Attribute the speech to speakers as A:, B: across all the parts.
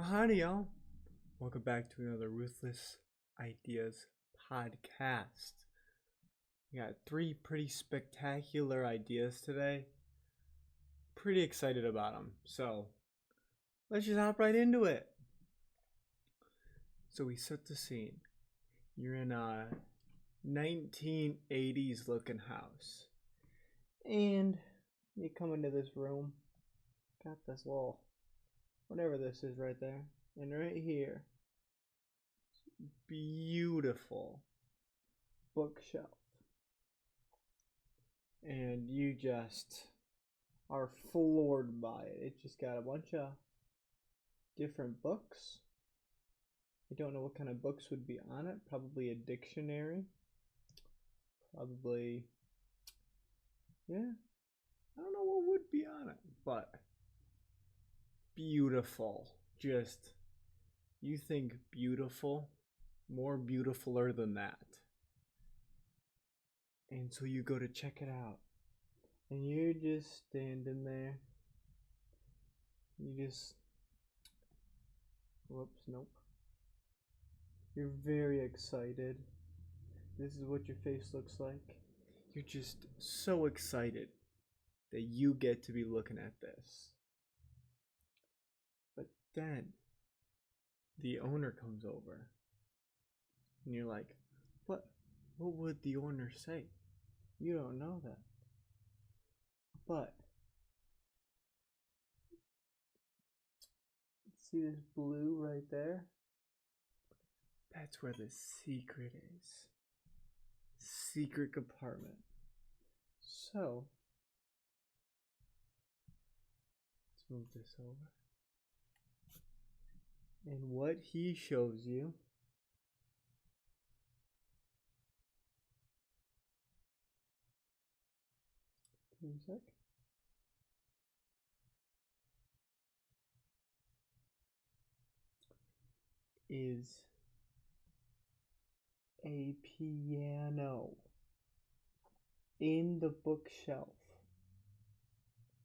A: Howdy, y'all. Welcome back to another Ruthless Ideas podcast. We got three pretty spectacular ideas today. Pretty excited about them. So, let's just hop right into it. So, we set the scene. You're in a 1980s looking house. And you come into this room. Got this little, whatever this is right there. And right here, beautiful bookshelf. And you just are floored by it. It just got a bunch of different books. I don't know what kind of books would be on it. Probably a dictionary. Probably, yeah. I don't know what would be on it, but beautiful. Just, you think beautiful, more beautifuler than that. And so you go to check it out. And you're just standing there. You just, whoops, nope. You're very excited. This is what your face looks like. You're just so excited that you get to be looking at this. But then the owner comes over. And you're like, what would the owner say? You don't know that. But see this blue right there? That's where the secret is. Secret compartment. So let's move this over. And what he shows you is a piano in the bookshelf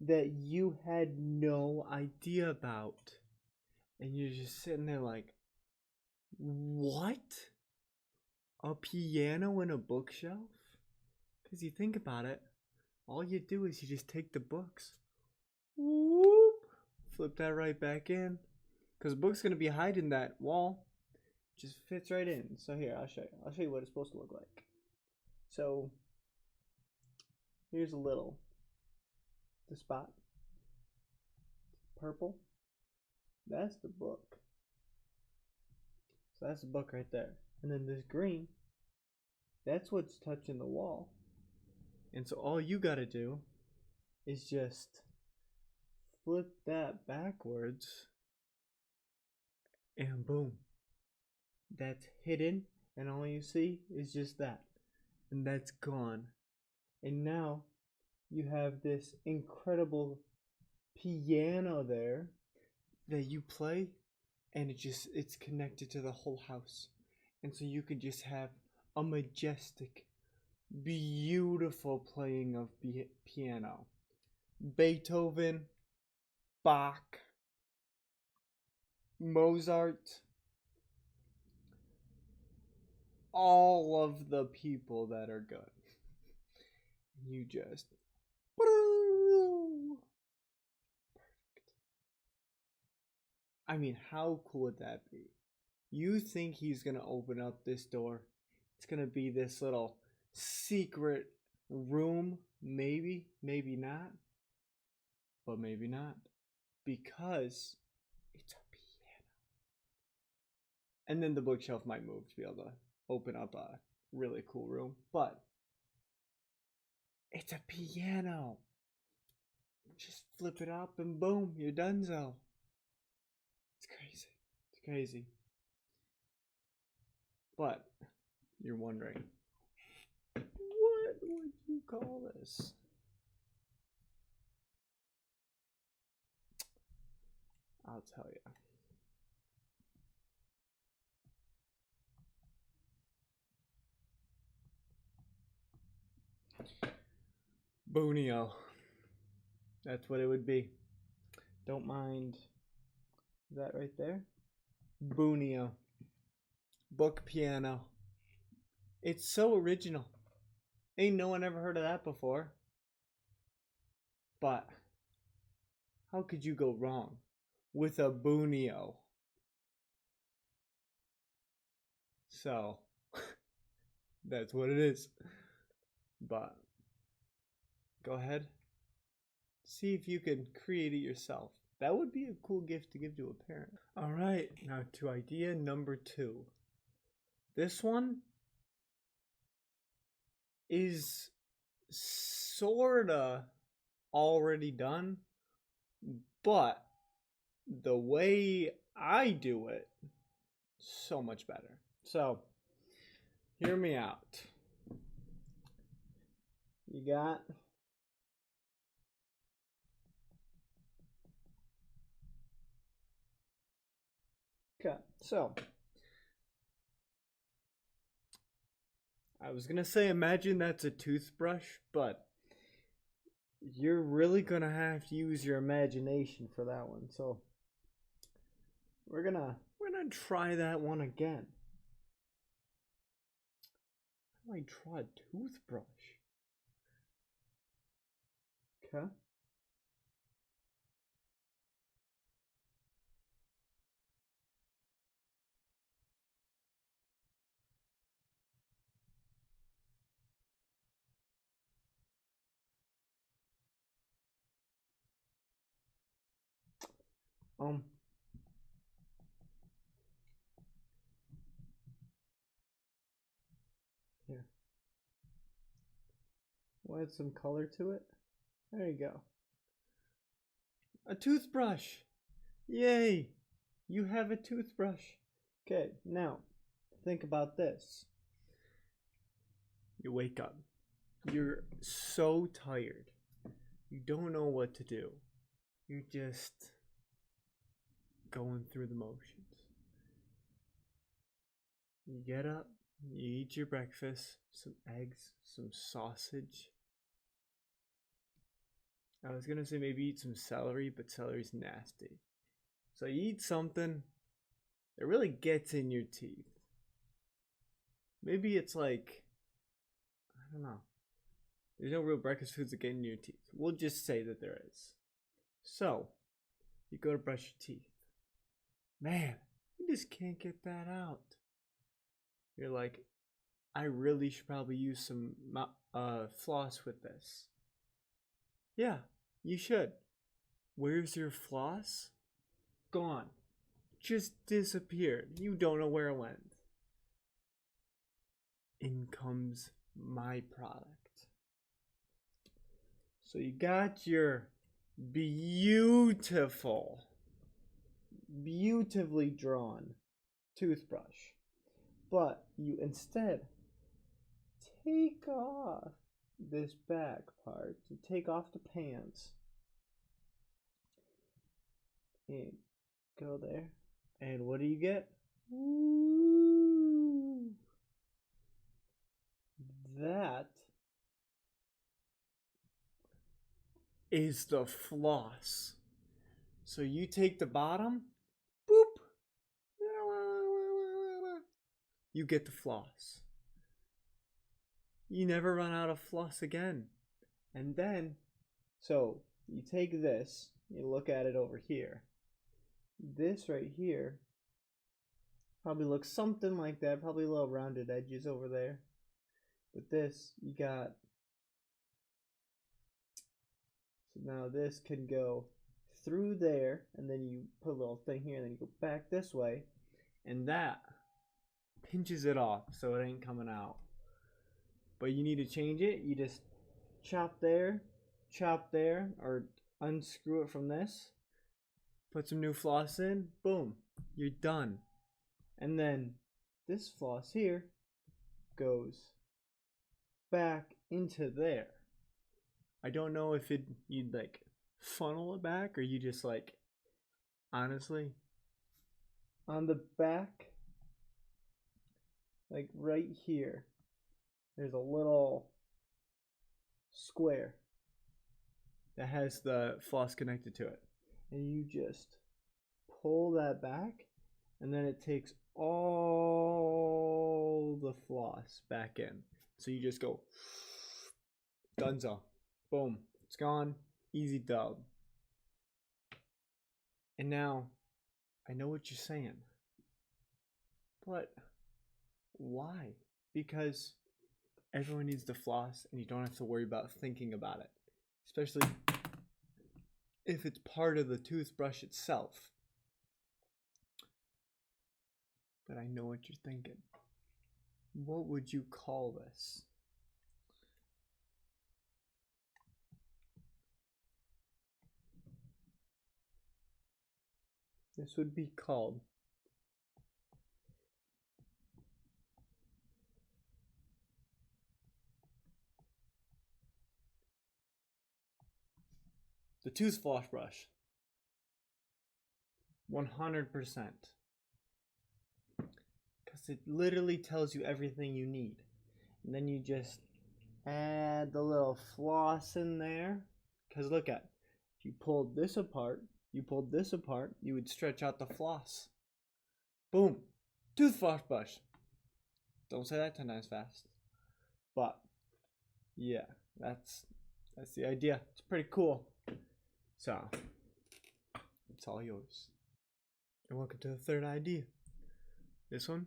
A: that you had no idea about. And you're just sitting there like, what? A piano in a bookshelf? Because you think about it, all you do is you just take the books, whoop, flip that right back in. Because the book's going to be hiding that wall. Just fits right in. So here, I'll show you. I'll show you what it's supposed to look like. So here's the spot. Purple. That's the book. So that's the book right there. And then this green, that's what's touching the wall. And so all you gotta do is just flip that backwards and boom. That's hidden, and all you see is just that. And that's gone. And now you have this incredible piano there that you play, and it's connected to the whole house. And so you can just have a majestic, beautiful playing of piano. Beethoven, Bach, Mozart, all of the people that are good. You just perfect. I mean, how cool would that be? You think he's gonna open up this door? It's gonna be this little secret room, maybe not, but maybe not, because it's a piano. And then the bookshelf might move to be able to open up a really cool room, but it's a piano. Just flip it up and boom, you're donezo. It's crazy. It's crazy. But you're wondering, what would you call this? I'll tell you. Bonio. That's what it would be. Don't mind Is that right there? Bunio. Book piano. It's so original. Ain't no one ever heard of that before. But how could you go wrong with a Bunio? So that's what it is. But go ahead. See if you can create it yourself. That would be a cool gift to give to a parent. All right, now to idea number 2. This one is sorta already done, but the way I do it, so much better. So, hear me out. You got okay, so I was gonna say imagine that's a toothbrush, but you're really gonna have to use your imagination for that one. So we're gonna try that one again. How do I draw a toothbrush? Okay. Here. We'll add some color to it. There you go. A toothbrush! Yay! You have a toothbrush. Okay, now think about this. You wake up. You're so tired. You don't know what to do. You're just going through the motions. You get up, you eat your breakfast, some eggs, some sausage. I was gonna say maybe eat some celery, but celery's nasty. So you eat something that really gets in your teeth. Maybe it's like, I don't know. There's no real breakfast foods that get in your teeth. We'll just say that there is. So, you go to brush your teeth. Man, you just can't get that out. You're like, I really should probably use some floss with this. Yeah, you should. Where's your floss? Gone. Just disappeared. You don't know where it went. In comes my product. So you got your beautifully drawn toothbrush, but you instead take off this back part, you take off the pans and go there, and what do you get? Ooh, that is the floss. So you take the bottom, boop, you get the floss. You never run out of floss again. And then, so you take this, you look at it over here. This right here probably looks something like that, probably a little rounded edges over there. But this, you got, so now this can go through there, and then you put a little thing here, and then you go back this way, and that pinches it off so it ain't coming out. But you need to change it. You just chop there, or unscrew it from this, put some new floss in, boom, you're done. And then this floss here goes back into there. I don't know if you'd like funnel it back, or you just like, honestly, on the back, like right here, there's a little square that has the floss connected to it, and you just pull that back, and then it takes all the floss back in. So you just go, dunzo, boom, it's gone, easy dub. And now, I know what you're saying, but why? Because everyone needs to floss, and you don't have to worry about thinking about it, especially if it's part of the toothbrush itself. But I know what you're thinking. What would you call this? This would be called the Toothflossbrush. 100%. Because it literally tells you everything you need. And then you just add the little floss in there. Because look at, if you pulled this apart, you would stretch out the floss. Boom. Toothflossbrush. Don't say that 10 times fast. But yeah, that's the idea. It's pretty cool. So it's all yours. And welcome to the third idea. This one,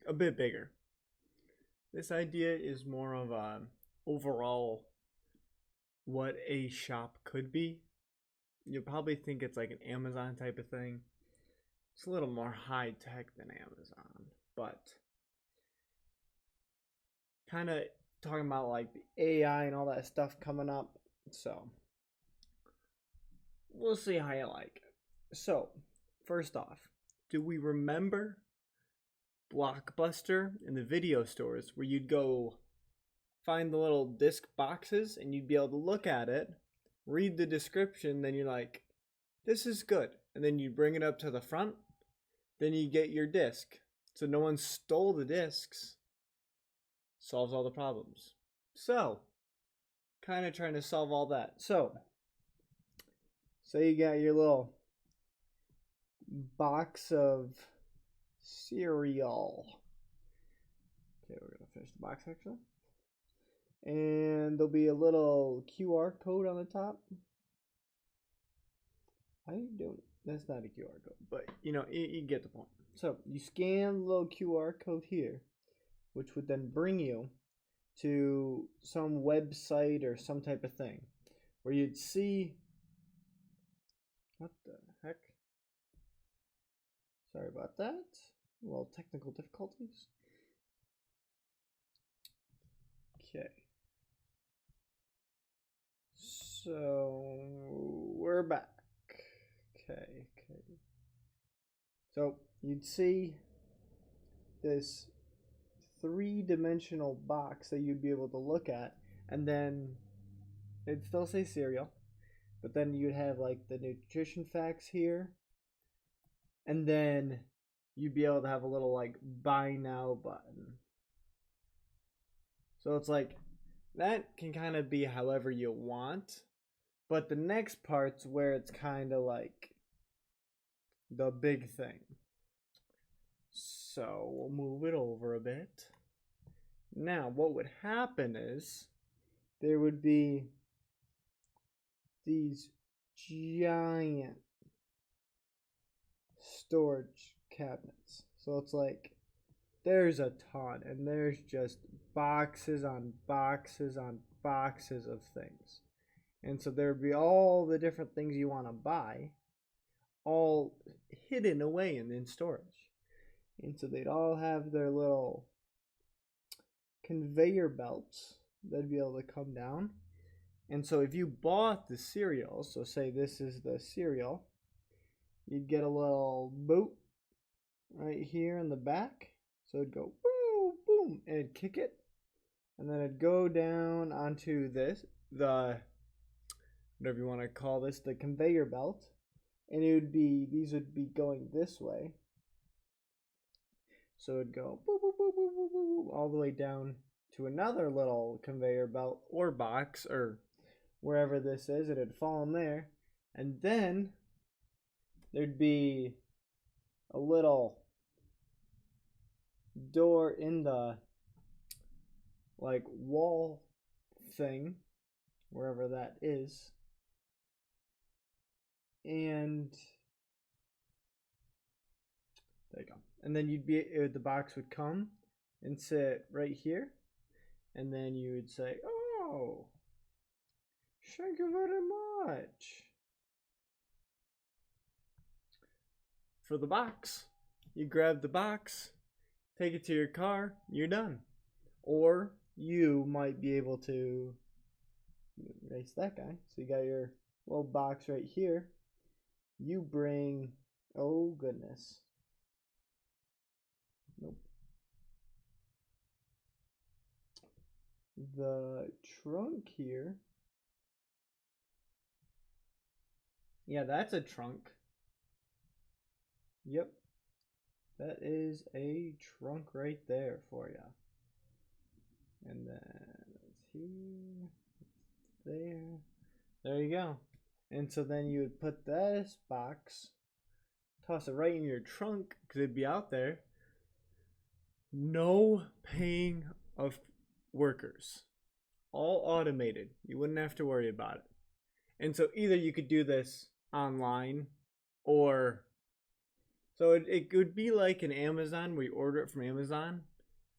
A: a bit bigger. This idea is more of a overall what a shop could be. You'll probably think it's like an Amazon type of thing. It's a little more high tech than Amazon, but kind of talking about like the AI and all that stuff coming up. So we'll see how you like it. So first off, do we remember Blockbuster in the video stores where you'd go find the little disc boxes and you'd be able to look at it, read the description, then you're like, this is good. And then you bring it up to the front, then you get your disc. So no one stole the discs. Solves all the problems. So, kind of trying to solve all that. So, say you got your little box of cereal. Okay, we're going to finish the box actually. And there'll be a little QR code on the top. How are you doing? That's not a QR code, but you know, you get the point. So you scan the little QR code here, which would then bring you to some website or some type of thing where you'd see, what the heck? Sorry about that. A little technical difficulties. Okay. So we're back. Okay. So you'd see this three-dimensional box that you'd be able to look at, and then it'd still say cereal, but then you'd have like the nutrition facts here, and then you'd be able to have a little like buy now button. So it's like that can kind of be however you want, but the next part's where it's kind of like the big thing. So we'll move it over a bit. Now, what would happen is there would be these giant storage cabinets. So it's like there's a ton, and there's just boxes on boxes on boxes of things. And so there would be all the different things you want to buy, all hidden away in storage. And so they'd all have their little conveyor belts that'd be able to come down. And so if you bought the cereal, so say this is the cereal, you'd get a little boot right here in the back. So it'd go boom, boom, and it'd kick it. And then it'd go down onto this, the, whatever you want to call this, the conveyor belt. And it would be, these would be going this way. So it'd go boop, boop, boop, boop, boop, boop, all the way down to another little conveyor belt or box or wherever this is, it'd fall in there, and then there'd be a little door in the like wall thing, wherever that is, and there you go. And then the box would come and sit right here, and then you would say, "Oh, thank you very much for the box." You grab the box, take it to your car, you're done. Or you might be able to erase that guy. So you got your little box right here. You bring, oh goodness. Nope. The trunk here. Yeah, that's a trunk. Yep. That is a trunk right there for you. And then it's here, there. There you go. And so then you would put this box, toss it right in your trunk because it'd be out there. No paying of workers. All automated. You wouldn't have to worry about it. And so either you could do this online or so it would be like an Amazon where you order it from Amazon,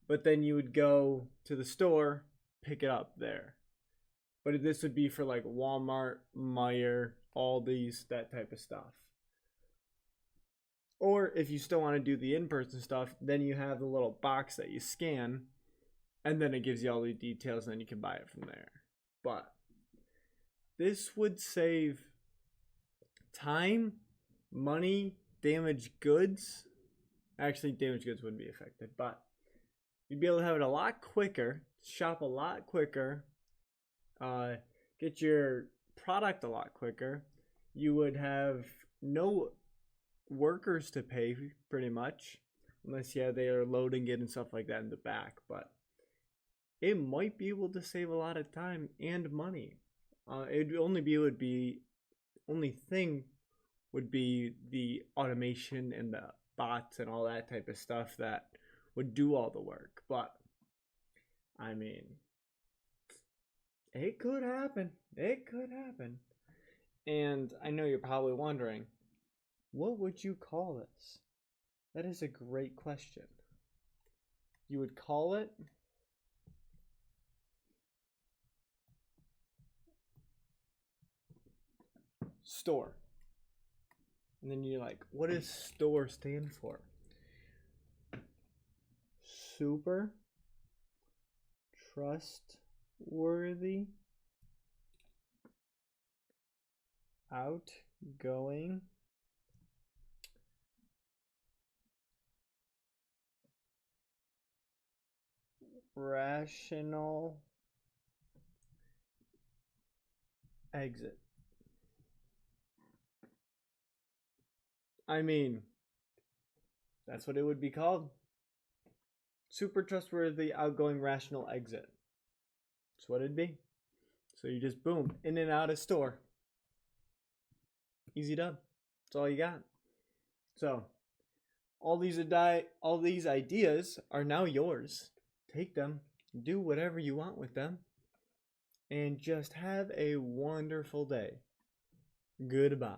A: but then you would go to the store, pick it up there. But this would be for like Walmart, Meijer, Aldi's, that type of stuff. Or if you still want to do the in-person stuff, then you have the little box that you scan, and then it gives you all the details, and then you can buy it from there. But this would save time, money, damaged goods. Actually, damaged goods wouldn't be affected, but you'd be able to have it a lot quicker, shop a lot quicker, get your product a lot quicker. You would have no workers to pay pretty much, unless they are loading it and stuff like that in the back, but it might be able to save a lot of time and money. Only thing would be the automation and the bots and all that type of stuff that would do all the work. But I mean, it could happen. It could happen. And I know you're probably wondering, what would you call this? That is a great question. You would call it store. And then you're like, what does store stand for? Super trustworthy, outgoing, rational exit. I mean, that's what it would be called. Super trustworthy, outgoing, rational exit. That's what it'd be. So you just boom, in and out of store. Easy done. That's all you got. So all these ideas are now yours. Take them, do whatever you want with them, and just have a wonderful day. Goodbye.